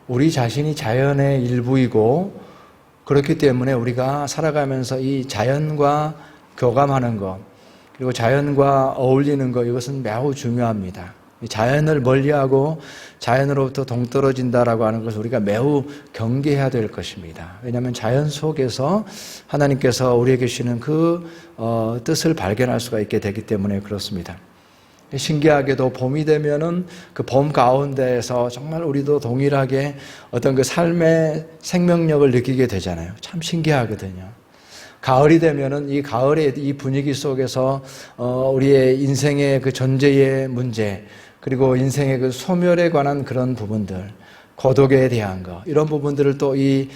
우리 자신이 자연의 일부이고, 그렇기 때문에 우리가 살아가면서 이 자연과 교감하는 것, 그리고 자연과 어울리는 것, 이것은 매우 중요합니다. 자연을 멀리하고 자연으로부터 동떨어진다라고 하는 것을 우리가 매우 경계해야 될 것입니다. 왜냐하면 자연 속에서 하나님께서 우리에게 주시는 그 뜻을 발견할 수가 있게 되기 때문에 그렇습니다. 신기하게도 봄이 되면은 그 봄 가운데에서 정말 우리도 동일하게 어떤 그 삶의 생명력을 느끼게 되잖아요. 참 신기하거든요. 가을이 되면은 이 가을의 이 분위기 속에서 우리의 인생의 그 존재의 문제, 그리고 인생의 그 소멸에 관한 그런 부분들, 고독에 대한 것, 이런 부분들을 또 이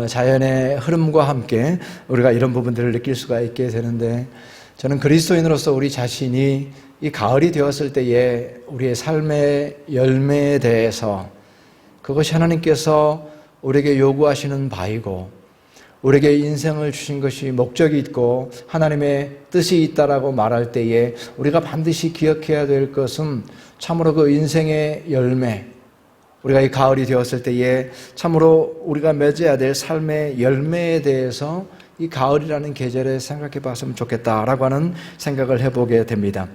자연의 흐름과 함께 우리가 이런 부분들을 느낄 수가 있게 되는데, 저는 그리스도인으로서 우리 자신이 이 가을이 되었을 때에 우리의 삶의 열매에 대해서, 그것이 하나님께서 우리에게 요구하시는 바이고, 우리에게 인생을 주신 것이 목적이 있고 하나님의 뜻이 있다라고 말할 때에 우리가 반드시 기억해야 될 것은 참으로 그 인생의 열매, 우리가 이 가을이 되었을 때에 참으로 우리가 맺어야 될 삶의 열매에 대해서 이 가을이라는 계절에 생각해 봤으면 좋겠다라고 하는 생각을 해보게 됩니다.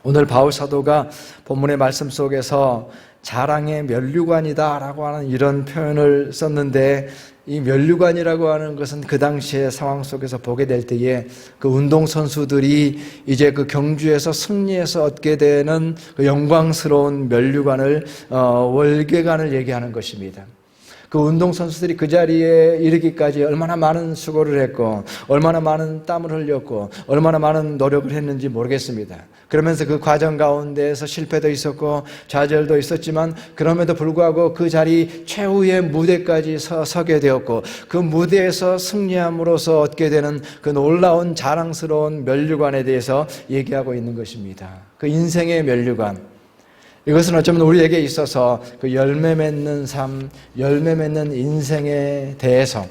오늘 바울 사도가 본문의 말씀 속에서 자랑의 면류관이다라고 하는 이런 표현을 썼는데, 이 면류관이라고 하는 것은 그 당시의 상황 속에서 보게 될 때에 그 운동선수들이 이제 그 경주에서 승리해서 얻게 되는 그 영광스러운 면류관을, 월계관을 얘기하는 것입니다. 그 운동선수들이 그 자리에 이르기까지 얼마나 많은 수고를 했고, 얼마나 많은 땀을 흘렸고, 얼마나 많은 노력을 했는지 모르겠습니다. 그러면서 그 과정 가운데에서 실패도 있었고 좌절도 있었지만, 그럼에도 불구하고 그 자리 최후의 무대까지 서게 되었고, 그 무대에서 승리함으로써 얻게 되는 그 놀라운 자랑스러운 면류관에 대해서 얘기하고 있는 것입니다. 그 인생의 면류관, 이것은 어쩌면 우리에게 있어서 그 열매 맺는 삶, 열매 맺는 인생에 대해서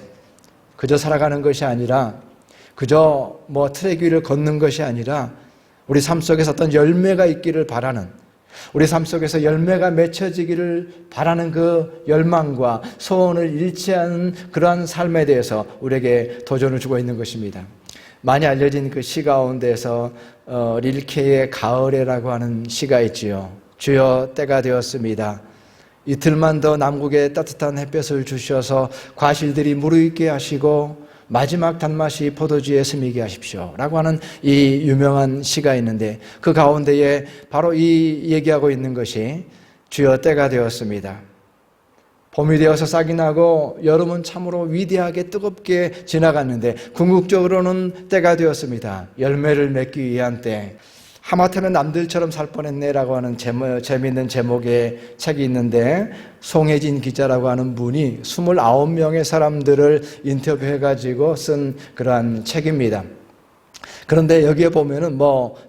그저 살아가는 것이 아니라, 그저 뭐 트랙 위를 걷는 것이 아니라, 우리 삶 속에서 어떤 열매가 있기를 바라는, 우리 삶 속에서 열매가 맺혀지기를 바라는 그 열망과 소원을 잃지 않은 그러한 삶에 대해서 우리에게 도전을 주고 있는 것입니다. 많이 알려진 그 시 가운데서 릴케의 가을에라고 하는 시가 있지요. 주여 때가 되었습니다. 이틀만 더 남국에 따뜻한 햇볕을 주셔서 과실들이 무르익게 하시고 마지막 단맛이 포도주에 스미게 하십시오 라고 하는 이 유명한 시가 있는데, 그 가운데에 바로 이 얘기하고 있는 것이 주여 때가 되었습니다. 봄이 되어서 싹이 나고 여름은 참으로 위대하게 뜨겁게 지나갔는데, 궁극적으로는 때가 되었습니다. 열매를 맺기 위한 때. 하마터면 남들처럼 살 뻔했네라고 하는 재미있는 제목의 책이 있는데, 송혜진 기자라고 하는 분이 29명의 사람들을 인터뷰해가지고 쓴 그러한 책입니다. 그런데 여기에 보면은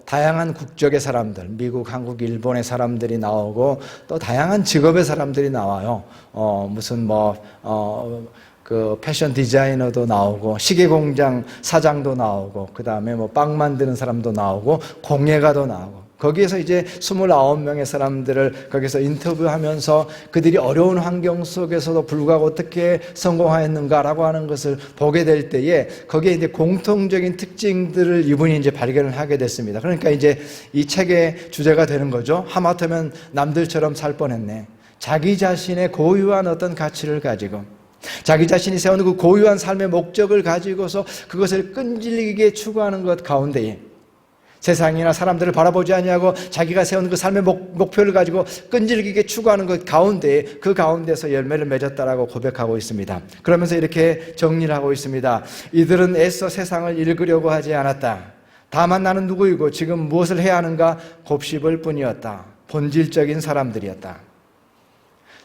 다양한 국적의 사람들, 미국, 한국, 일본의 사람들이 나오고, 또 다양한 직업의 사람들이 나와요. 그 패션 디자이너도 나오고, 시계 공장 사장도 나오고, 그 다음에 빵 만드는 사람도 나오고, 공예가도 나오고, 거기에서 이제 29명의 사람들을 거기서 인터뷰하면서 그들이 어려운 환경 속에서도 불구하고 어떻게 성공하였는가라고 하는 것을 보게 될 때에, 거기에 이제 공통적인 특징들을 이분이 이제 발견을 하게 됐습니다. 그러니까 이제 이 책의 주제가 되는 거죠. 하마터면 남들처럼 살 뻔했네. 자기 자신의 고유한 어떤 가치를 가지고, 자기 자신이 세우는 그 고유한 삶의 목적을 가지고서 그것을 끈질기게 추구하는 것 가운데에, 세상이나 사람들을 바라보지 아니하고 자기가 세운 그 삶의 목표를 가지고 끈질기게 추구하는 것 가운데에, 그 가운데서 열매를 맺었다라고 고백하고 있습니다. 그러면서 이렇게 정리를 하고 있습니다. 이들은 애써 세상을 읽으려고 하지 않았다. 다만 나는 누구이고 지금 무엇을 해야 하는가 곱씹을 뿐이었다. 본질적인 사람들이었다.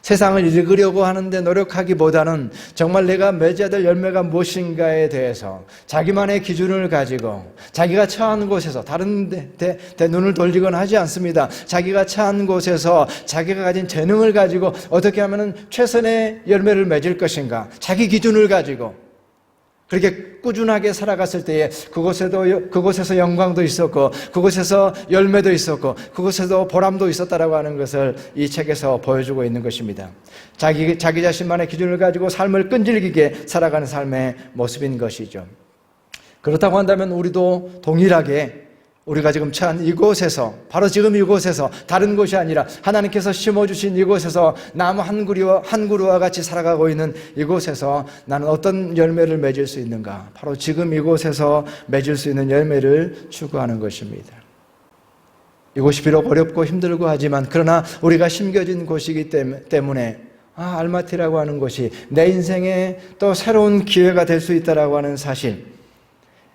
세상을 읽으려고 하는데 노력하기보다는 정말 내가 맺어야 될 열매가 무엇인가에 대해서 자기만의 기준을 가지고, 자기가 처한 곳에서 다른 데 눈을 돌리거나 하지 않습니다. 자기가 처한 곳에서 자기가 가진 재능을 가지고 어떻게 하면 최선의 열매를 맺을 것인가, 자기 기준을 가지고 그렇게 꾸준하게 살아갔을 때에 그곳에서 영광도 있었고, 그곳에서 열매도 있었고, 그곳에서 보람도 있었다라고 하는 것을 이 책에서 보여주고 있는 것입니다. 자기 자신만의 기준을 가지고 삶을 끈질기게 살아가는 삶의 모습인 것이죠. 그렇다고 한다면 우리도 동일하게 우리가 지금 처한 이곳에서, 바로 지금 이곳에서, 다른 곳이 아니라 하나님께서 심어주신 이곳에서 나무 한 그루와 같이 살아가고 있는 이곳에서 나는 어떤 열매를 맺을 수 있는가? 바로 지금 이곳에서 맺을 수 있는 열매를 추구하는 것입니다. 이곳이 비록 어렵고 힘들고 하지만, 그러나 우리가 심겨진 곳이기 때문에 알마티라고 하는 곳이 내 인생에 또 새로운 기회가 될 수 있다라고 하는 사실,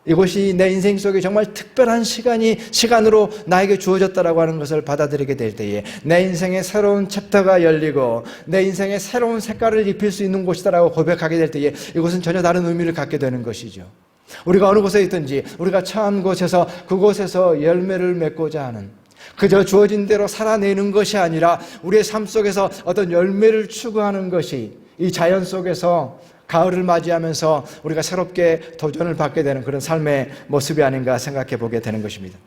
이곳이 내 인생 속에 정말 특별한 시간으로 나에게 주어졌다라고 하는 것을 받아들이게 될 때에 내 인생의 새로운 챕터가 열리고 내 인생의 새로운 색깔을 입힐 수 있는 곳이다라고 고백하게 될 때에 이곳은 전혀 다른 의미를 갖게 되는 것이죠. 우리가 어느 곳에 있든지 우리가 처한 곳에서 그곳에서 열매를 맺고자 하는, 그저 주어진 대로 살아내는 것이 아니라 우리의 삶 속에서 어떤 열매를 추구하는 것이 이 자연 속에서 가을을 맞이하면서 우리가 새롭게 도전을 받게 되는 그런 삶의 모습이 아닌가 생각해 보게 되는 것입니다.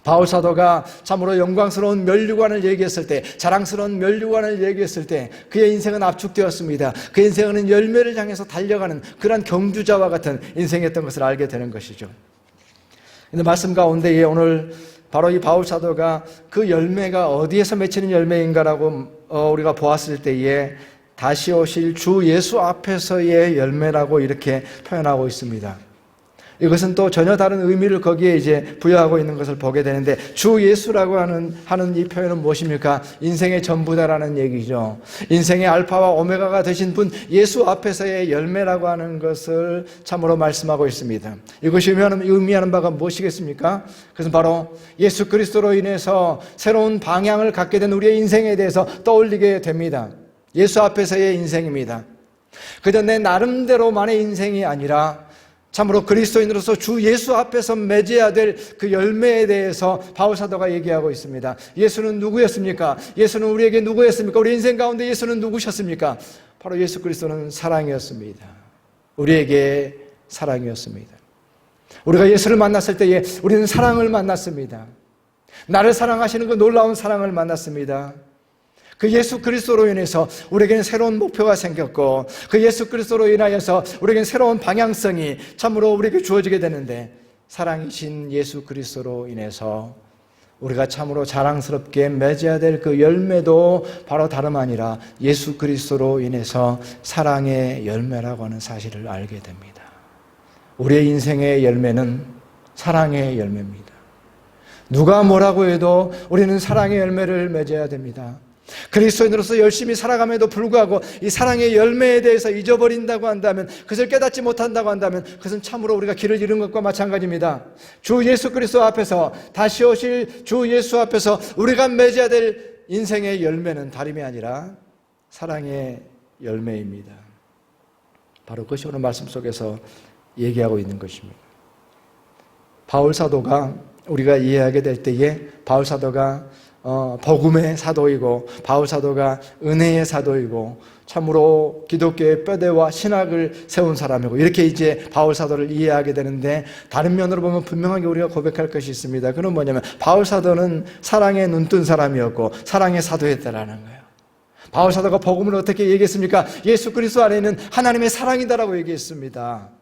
바울 사도가 참으로 영광스러운 면류관을 얘기했을 때, 자랑스러운 면류관을 얘기했을 때 그의 인생은 압축되었습니다. 그의 인생은 열매를 향해서 달려가는 그런 경주자와 같은 인생이었던 것을 알게 되는 것이죠. 근데 말씀 가운데 오늘 바로 이 바울 사도가 그 열매가 어디에서 맺히는 열매인가라고 우리가 보았을 때에 다시 오실 주 예수 앞에서의 열매라고 이렇게 표현하고 있습니다. 이것은 또 전혀 다른 의미를 거기에 이제 부여하고 있는 것을 보게 되는데, 주 예수라고 하는 이 표현은 무엇입니까? 인생의 전부다라는 얘기죠. 인생의 알파와 오메가가 되신 분 예수 앞에서의 열매라고 하는 것을 참으로 말씀하고 있습니다. 이것이 의미하는 바가 무엇이겠습니까? 그것은 바로 예수 그리스도로 인해서 새로운 방향을 갖게 된 우리의 인생에 대해서 떠올리게 됩니다. 예수 앞에서의 인생입니다. 그저 내 나름대로만의 인생이 아니라 참으로 그리스도인으로서 주 예수 앞에서 맺어야 될 그 열매에 대해서 바울 사도가 얘기하고 있습니다. 예수는 누구였습니까? 예수는 우리에게 누구였습니까? 우리 인생 가운데 예수는 누구셨습니까? 바로 예수 그리스도는 사랑이었습니다. 우리에게 사랑이었습니다. 우리가 예수를 만났을 때에 우리는 사랑을 만났습니다. 나를 사랑하시는 그 놀라운 사랑을 만났습니다. 그 예수 그리스도로 인해서 우리에게는 새로운 목표가 생겼고, 그 예수 그리스도로 인하여서 우리에게는 새로운 방향성이 참으로 우리에게 주어지게 되는데, 사랑이신 예수 그리스도로 인해서 우리가 참으로 자랑스럽게 맺어야 될 그 열매도 바로 다름 아니라 예수 그리스도로 인해서 사랑의 열매라고 하는 사실을 알게 됩니다. 우리의 인생의 열매는 사랑의 열매입니다. 누가 뭐라고 해도 우리는 사랑의 열매를 맺어야 됩니다. 그리스도인으로서 열심히 살아감에도 불구하고 이 사랑의 열매에 대해서 잊어버린다고 한다면, 그것을 깨닫지 못한다고 한다면 그것은 참으로 우리가 길을 잃은 것과 마찬가지입니다. 주 예수 그리스도 앞에서, 다시 오실 주 예수 앞에서 우리가 맺어야 될 인생의 열매는 다름이 아니라 사랑의 열매입니다. 바로 그것이 오늘 말씀 속에서 얘기하고 있는 것입니다. 바울 사도가 우리가 이해하게 될 때에 바울 사도가 복음의 사도이고, 바울 사도가 은혜의 사도이고, 참으로 기독교의 뼈대와 신학을 세운 사람이고, 이렇게 이제 바울 사도를 이해하게 되는데, 다른 면으로 보면 분명하게 우리가 고백할 것이 있습니다. 그건 뭐냐면 바울 사도는 사랑에 눈뜬 사람이었고 사랑의 사도였다라는 거예요. 바울 사도가 복음을 어떻게 얘기했습니까? 예수 그리스도 안에는 하나님의 사랑이다라고 얘기했습니다.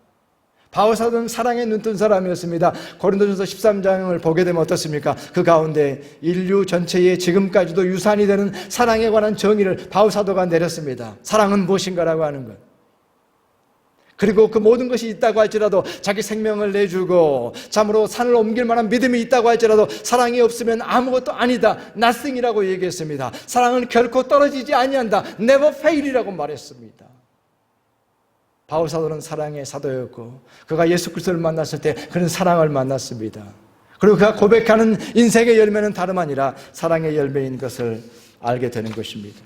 바울 사도는 사랑에 눈뜬 사람이었습니다. 고린도전서 13장을 보게 되면 어떻습니까? 그 가운데 인류 전체에 지금까지도 유산이 되는 사랑에 관한 정의를 바울 사도가 내렸습니다. 사랑은 무엇인가라고 하는 것. 그리고 그 모든 것이 있다고 할지라도, 자기 생명을 내주고 참으로 산을 옮길 만한 믿음이 있다고 할지라도 사랑이 없으면 아무것도 아니다, nothing이라고 얘기했습니다. 사랑은 결코 떨어지지 아니한다, never fail이라고 말했습니다. 바울 사도는 사랑의 사도였고, 그가 예수 그리스도를 만났을 때 그는 사랑을 만났습니다. 그리고 그가 고백하는 인생의 열매는 다름 아니라 사랑의 열매인 것을 알게 되는 것입니다.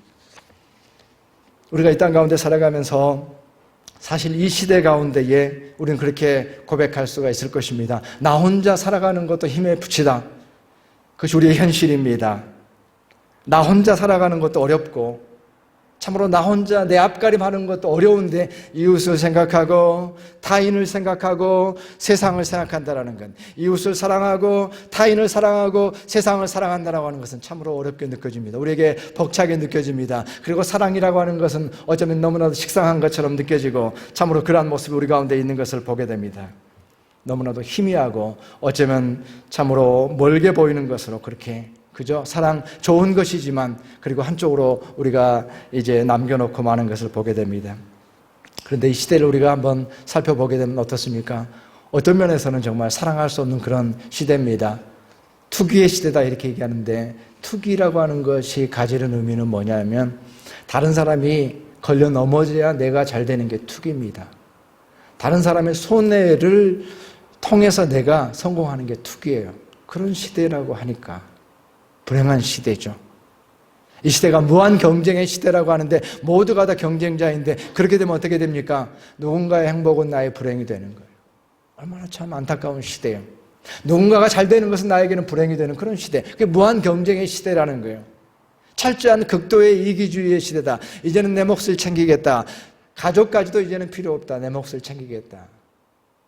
우리가 이 땅 가운데 살아가면서 사실 이 시대 가운데에 우리는 그렇게 고백할 수가 있을 것입니다. 나 혼자 살아가는 것도 힘에 부치다. 그것이 우리의 현실입니다. 나 혼자 살아가는 것도 어렵고, 참으로 나 혼자 내 앞가림하는 것도 어려운데 이웃을 생각하고 타인을 생각하고 세상을 생각한다라는 것, 이웃을 사랑하고 타인을 사랑하고 세상을 사랑한다라고 하는 것은 참으로 어렵게 느껴집니다. 우리에게 벅차게 느껴집니다. 그리고 사랑이라고 하는 것은 어쩌면 너무나도 식상한 것처럼 느껴지고 참으로 그러한 모습이 우리 가운데 있는 것을 보게 됩니다. 너무나도 희미하고 어쩌면 참으로 멀게 보이는 것으로 그렇게 그죠? 사랑 좋은 것이지만 그리고 한쪽으로 우리가 이제 남겨놓고 마는 것을 보게 됩니다. 그런데 이 시대를 우리가 한번 살펴보게 되면 어떻습니까? 어떤 면에서는 정말 사랑할 수 없는 그런 시대입니다. 투기의 시대다 이렇게 얘기하는데 투기라고 하는 것이 가지는 의미는 뭐냐면 다른 사람이 걸려 넘어져야 내가 잘 되는 게 투기입니다. 다른 사람의 손해를 통해서 내가 성공하는 게 투기예요. 그런 시대라고 하니까 불행한 시대죠. 이 시대가 무한 경쟁의 시대라고 하는데 모두가 다 경쟁자인데 그렇게 되면 어떻게 됩니까? 누군가의 행복은 나의 불행이 되는 거예요. 얼마나 참 안타까운 시대예요. 누군가가 잘 되는 것은 나에게는 불행이 되는 그런 시대. 그게 무한 경쟁의 시대라는 거예요. 철저한 극도의 이기주의의 시대다. 이제는 내 몫을 챙기겠다. 가족까지도 이제는 필요 없다. 내 몫을 챙기겠다.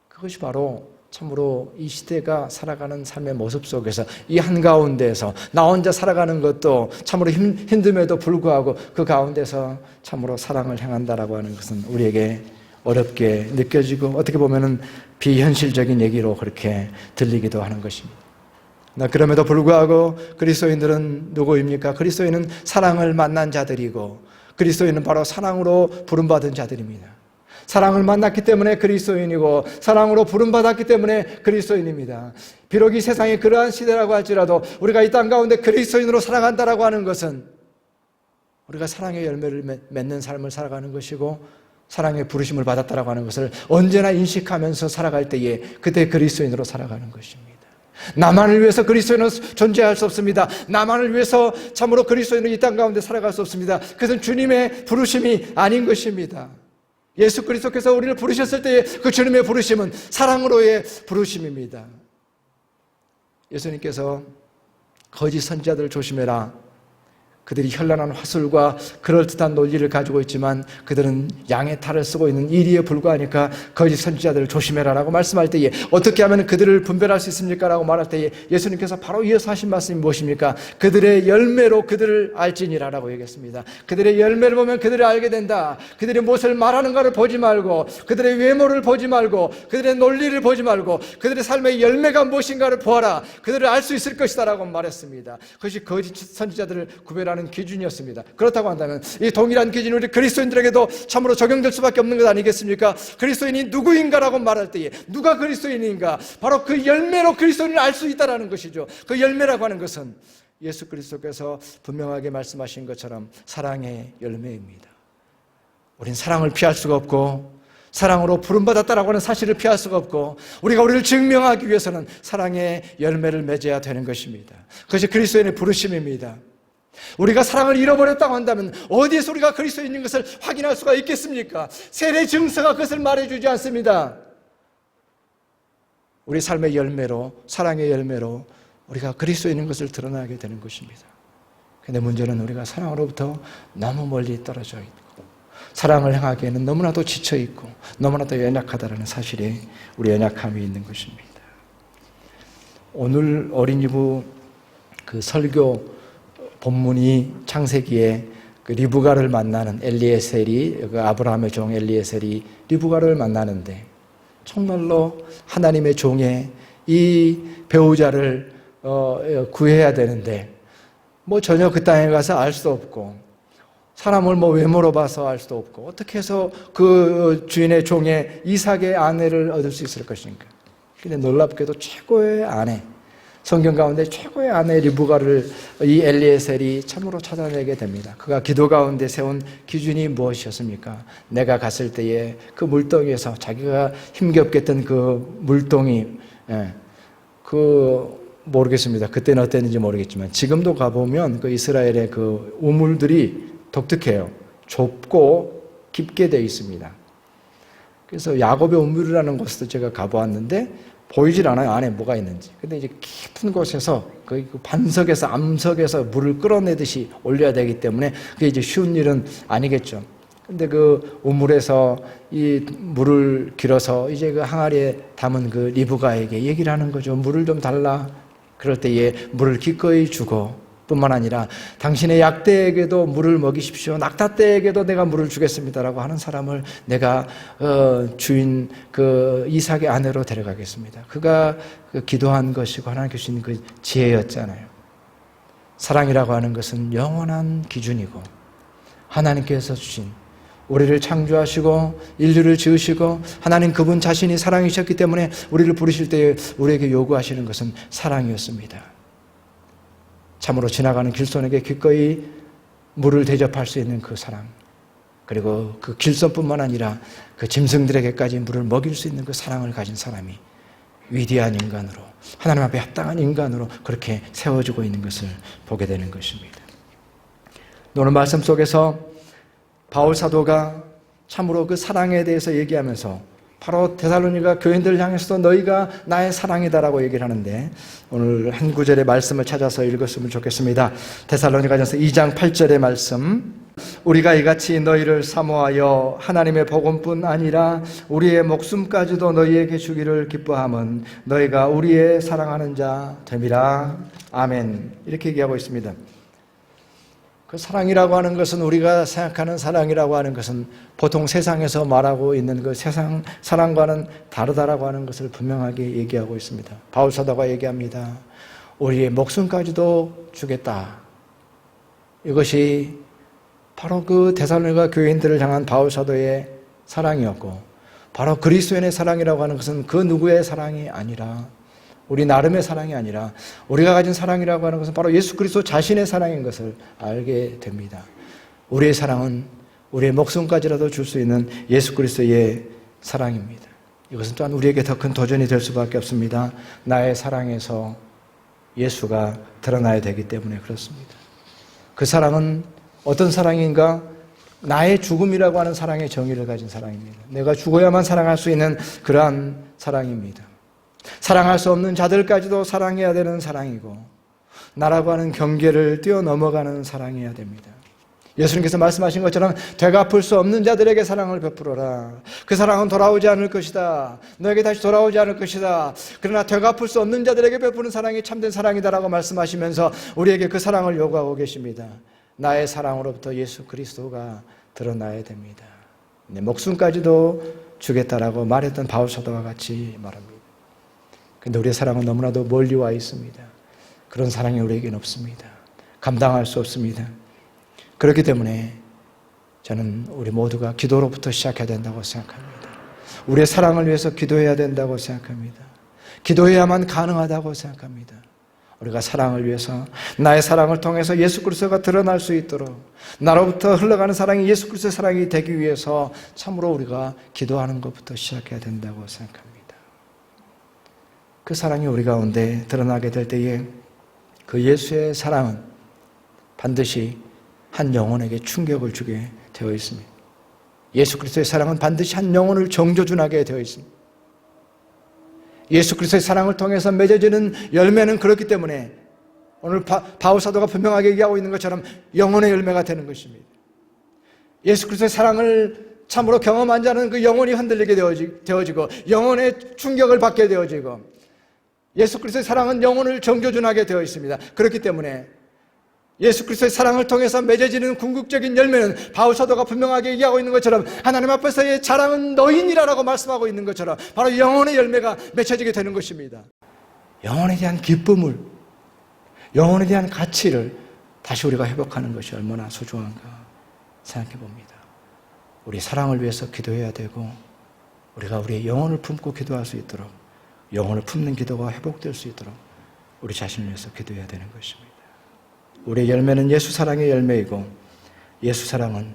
그것이 바로 참으로 이 시대가 살아가는 삶의 모습 속에서 이 한가운데에서 나 혼자 살아가는 것도 참으로 힘듦에도 불구하고 그 가운데서 참으로 사랑을 행한다라고 하는 것은 우리에게 어렵게 느껴지고 어떻게 보면은 비현실적인 얘기로 그렇게 들리기도 하는 것입니다. 그럼에도 불구하고 그리스도인들은 누구입니까? 그리스도인은 사랑을 만난 자들이고 그리스도인은 바로 사랑으로 부름받은 자들입니다. 사랑을 만났기 때문에 그리스도인이고 사랑으로 부름받았기 때문에 그리스도인입니다. 비록 이 세상이 그러한 시대라고 할지라도 우리가 이 땅 가운데 그리스도인으로 살아간다라고 하는 것은 우리가 사랑의 열매를 맺는 삶을 살아가는 것이고 사랑의 부르심을 받았다라고 하는 것을 언제나 인식하면서 살아갈 때에 그때 그리스도인으로 살아가는 것입니다. 나만을 위해서 그리스도인은 존재할 수 없습니다. 나만을 위해서 참으로 그리스도인은 이 땅 가운데 살아갈 수 없습니다. 그것은 주님의 부르심이 아닌 것입니다. 예수 그리스도께서 우리를 부르셨을 때의 그 주님의 부르심은 사랑으로의 부르심입니다. 예수님께서 거짓 선지자들을 조심해라. 그들이 현란한 화술과 그럴듯한 논리를 가지고 있지만 그들은 양의 탈을 쓰고 있는 이리에 불과하니까 거짓 선지자들을 조심해라 라고 말씀할 때에 어떻게 하면 그들을 분별할 수 있습니까? 라고 말할 때에 예수님께서 바로 이어서 하신 말씀이 무엇입니까? 그들의 열매로 그들을 알지니라 라고 얘기했습니다. 그들의 열매를 보면 그들을 알게 된다. 그들이 무엇을 말하는가를 보지 말고 그들의 외모를 보지 말고 그들의 논리를 보지 말고 그들의 삶의 열매가 무엇인가를 보아라. 그들을 알 수 있을 것이다 라고 말했습니다. 그것이 거짓 선지자들을 구별하는 기준이었습니다. 그렇다고 한다면 이 동일한 기준이 우리 그리스도인들에게도 참으로 적용될 수밖에 없는 것 아니겠습니까? 그리스도인이 누구인가라고 말할 때에 누가 그리스도인인가? 바로 그 열매로 그리스도인을 알 수 있다는 것이죠. 그 열매라고 하는 것은 예수 그리스도께서 분명하게 말씀하신 것처럼 사랑의 열매입니다. 우린 사랑을 피할 수가 없고 사랑으로 부름받았다라고 하는 사실을 피할 수가 없고 우리가 우리를 증명하기 위해서는 사랑의 열매를 맺어야 되는 것입니다. 그것이 그리스도인의 부르심입니다. 우리가 사랑을 잃어버렸다고 한다면 어디에서 우리가 그리스도인인 것을 확인할 수가 있겠습니까? 세례 증서가 그것을 말해주지 않습니다. 우리 삶의 열매로 사랑의 열매로 우리가 그리스도인인 것을 드러나게 되는 것입니다. 그런데 문제는 우리가 사랑으로부터 너무 멀리 떨어져 있고 사랑을 행하기에는 너무나도 지쳐있고 너무나도 연약하다는 사실에 우리 연약함이 있는 것입니다. 오늘 어린이부 그 설교 본문이 창세기에 그 리브가를 만나는 엘리에셀이 그 아브라함의 종 엘리에셀이 리브가를 만나는데 정말로 하나님의 종의 이 배우자를 구해야 되는데 뭐 전혀 그 땅에 가서 알 수도 없고 사람을 뭐 외모로 봐서 알 수도 없고 어떻게 해서 그 주인의 종의 이삭의 아내를 얻을 수 있을 것인가? 근데 놀랍게도 최고의 아내 성경 가운데 최고의 아내 리브가를 이 엘리에셀이 참으로 찾아내게 됩니다. 그가 기도 가운데 세운 기준이 무엇이었습니까? 내가 갔을 때에 그 물동이에서 자기가 힘겹게 했던 그 물동이 모르겠습니다. 그때는 어땠는지 모르겠지만 지금도 가보면 그 이스라엘의 그 우물들이 독특해요. 좁고 깊게 되어 있습니다. 그래서 야곱의 우물이라는 곳도 제가 가보았는데 보이질 않아요. 안에 뭐가 있는지. 근데 이제 깊은 곳에서 그 반석에서 암석에서 물을 끌어내듯이 올려야 되기 때문에 그게 이제 쉬운 일은 아니겠죠. 근데 그 우물에서 이 물을 길어서 이제 그 항아리에 담은 그 리브가에게 얘기를 하는 거죠. 물을 좀 달라. 그럴 때에 물을 기꺼이 주고 뿐만 아니라 당신의 약대에게도 물을 먹이십시오. 낙타떼에게도 내가 물을 주겠습니다라고 하는 사람을 내가 주인 그 이삭의 아내로 데려가겠습니다. 그가 그 기도한 것이고 하나님께 주신 그 지혜였잖아요. 사랑이라고 하는 것은 영원한 기준이고 하나님께서 주신 우리를 창조하시고 인류를 지으시고 하나님 그분 자신이 사랑이셨기 때문에 우리를 부르실 때에 우리에게 요구하시는 것은 사랑이었습니다. 참으로 지나가는 길손에게 기꺼이 물을 대접할 수 있는 그 사랑, 그리고 그 길손뿐만 아니라 그 짐승들에게까지 물을 먹일 수 있는 그 사랑을 가진 사람이 위대한 인간으로, 하나님 앞에 합당한 인간으로 그렇게 세워지고 있는 것을 보게 되는 것입니다. 오늘 말씀 속에서 바울 사도가 참으로 그 사랑에 대해서 얘기하면서 바로 데살로니가 교인들을 향해서도 너희가 나의 사랑이다라고 얘기를 하는데, 오늘 한 구절의 말씀을 찾아서 읽었으면 좋겠습니다. 데살로니가전서 2장 8절의 말씀. 우리가 이같이 너희를 사모하여 하나님의 복음뿐 아니라 우리의 목숨까지도 너희에게 주기를 기뻐함은 너희가 우리의 사랑하는 자 됨이라. 아멘. 이렇게 얘기하고 있습니다. 그 사랑이라고 하는 것은, 우리가 생각하는 사랑이라고 하는 것은 보통 세상에서 말하고 있는 그 세상 사랑과는 다르다라고 하는 것을 분명하게 얘기하고 있습니다. 바울 사도가 얘기합니다. 우리의 목숨까지도 주겠다. 이것이 바로 그 데살로니가 교인들을 향한 바울 사도의 사랑이었고, 바로 그리스도인의 사랑이라고 하는 것은 그 누구의 사랑이 아니라, 우리 나름의 사랑이 아니라 우리가 가진 사랑이라고 하는 것은 바로 예수 그리스도 자신의 사랑인 것을 알게 됩니다. 우리의 사랑은 우리의 목숨까지라도 줄 수 있는 예수 그리스도의 사랑입니다. 이것은 또한 우리에게 더 큰 도전이 될 수밖에 없습니다. 나의 사랑에서 예수가 드러나야 되기 때문에 그렇습니다. 그 사랑은 어떤 사랑인가? 나의 죽음이라고 하는 사랑의 정의를 가진 사랑입니다. 내가 죽어야만 사랑할 수 있는 그러한 사랑입니다. 사랑할 수 없는 자들까지도 사랑해야 되는 사랑이고, 나라고 하는 경계를 뛰어넘어가는 사랑이어야 됩니다. 예수님께서 말씀하신 것처럼 되갚을 수 없는 자들에게 사랑을 베풀어라. 그 사랑은 돌아오지 않을 것이다. 너에게 다시 돌아오지 않을 것이다. 그러나 되갚을 수 없는 자들에게 베푸는 사랑이 참된 사랑이다라고 말씀하시면서 우리에게 그 사랑을 요구하고 계십니다. 나의 사랑으로부터 예수 그리스도가 드러나야 됩니다. 내 목숨까지도 주겠다라고 말했던 바울 사도와 같이 말합니다. 그런데 우리의 사랑은 너무나도 멀리 와 있습니다. 그런 사랑이 우리에게는 없습니다. 감당할 수 없습니다. 그렇기 때문에 저는 우리 모두가 기도로부터 시작해야 된다고 생각합니다. 우리의 사랑을 위해서 기도해야 된다고 생각합니다. 기도해야만 가능하다고 생각합니다. 우리가 사랑을 위해서, 나의 사랑을 통해서 예수 그리스도가 드러날 수 있도록, 나로부터 흘러가는 사랑이 예수 그리스도의 사랑이 되기 위해서 참으로 우리가 기도하는 것부터 시작해야 된다고 생각합니다. 그 사랑이 우리 가운데 드러나게 될 때에 그 예수의 사랑은 반드시 한 영혼에게 충격을 주게 되어 있습니다. 예수 그리스도의 사랑은 반드시 한 영혼을 정조준하게 되어 있습니다. 예수 그리스도의 사랑을 통해서 맺어지는 열매는 그렇기 때문에 오늘 바울 사도가 분명하게 얘기하고 있는 것처럼 영혼의 열매가 되는 것입니다. 예수 그리스도의 사랑을 참으로 경험한 자는 그 영혼이 흔들리게 되어지고 영혼의 충격을 받게 되어지고, 예수 그리스도의 사랑은 영혼을 정조준하게 되어 있습니다. 그렇기 때문에 예수 그리스도의 사랑을 통해서 맺어지는 궁극적인 열매는 바울 사도가 분명하게 얘기하고 있는 것처럼, 하나님 앞에서의 자랑은 너희니라라고 말씀하고 있는 것처럼 바로 영혼의 열매가 맺혀지게 되는 것입니다. 영혼에 대한 기쁨을, 영혼에 대한 가치를 다시 우리가 회복하는 것이 얼마나 소중한가 생각해 봅니다. 우리 사랑을 위해서 기도해야 되고, 우리가 우리의 영혼을 품고 기도할 수 있도록, 영혼을 품는 기도가 회복될 수 있도록 우리 자신을 위해서 기도해야 되는 것입니다. 우리의 열매는 예수 사랑의 열매이고, 예수 사랑은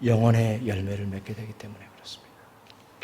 영혼의 열매를 맺게 되기 때문에